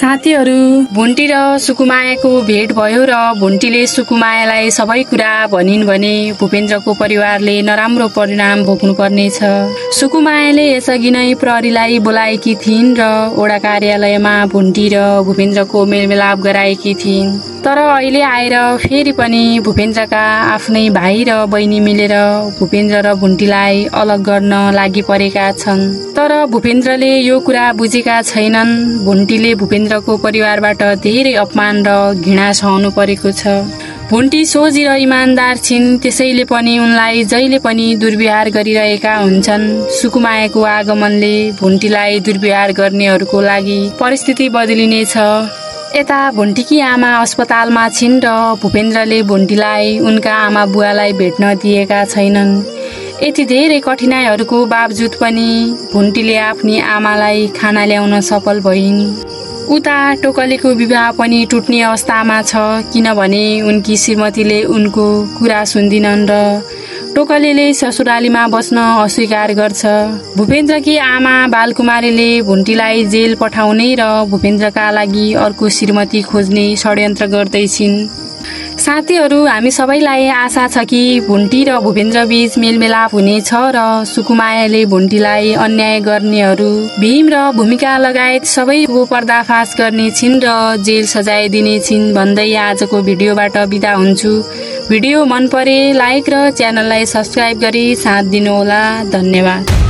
साथीहरू, भुन्टी र सुकुमायाको भेट भयो र भुन्टीले सुकुमायालाई सबै कुरा भनिन् भने भूपेन्द्रको परिवारले नराम्रो परिणाम भोग्नु पर्नेछ। सुकुमायाले यसअघि नै प्रहरीलाई बोलाएकी थिइन् र वडा कार्यालयमा भुन्टी र भूपेन्द्रको मेलमिलाप गराएकी थिइन्। तर अहिले आएर फेरि पनि भूपेन्द्रका आफ्नै भाइ र बहिनी मिलेर भूपेन्द्र र भुन्टीलाई अलग गर्न लागि परेका छन्। तर भूपेन्द्रले यो कुरा बुझेका छैनन्। भुन्टीले भूपेन्द्रको परिवारबाट धेरै अपमान र घृणा सहनु परेको छ। भुन्टी सोझी र इमान्दार छिन्, त्यसैले पनि उनलाई जहिले पनि दुर्व्यवहार गरिरहेका हुन्छन्। सुकुमायाको आगमनले भुन्टीलाई दुर्व्यवहार गर्नेहरूको लागि परिस्थिति बदलिनेछ। यता भुन्टीकी आमा अस्पतालमा छिन् र भूपेन्द्रले भुन्टीलाई उनका आमा बुवालाई भेट्न दिएका छैनन्। यति धेरै कठिनाइहरूको बावजुद पनि भुन्टीले आफ्नी आमालाई खाना ल्याउन सफल भइन्। उता टोकलीको विवाह पनि टुट्ने अवस्थामा छ, किनभने उनकी श्रीमतीले उनको कुरा सुन्दिनन् र टोकलीले ससुरालीमा बस्न अस्वीकार गर्छ। भूपेन्द्रकी आमा बालकुमारीले भुन्टीलाई जेल पठाउने र भूपेन्द्रका लागि अर्को श्रीमती खोज्ने षड्यन्त्र गर्दैछिन्। साथीहरू, हामी सबैलाई आशा छ कि भुन्टी र भूपेन्द्र बीच मेलमिलाप हुनेछ र सुकुमायाले भुन्टीलाई अन्याय गर्नेहरू भीम र भूमिका लगायत सबैको पर्दाफास गर्नेछिन् र जेल सजाय दिनेछिन् भन्दै आजको भिडियोबाट बिदा हुन्छु। भिडियो मन परे लाइक र च्यानललाई सब्स्क्राइब गरी साथ दिनुहोला। धन्यवाद।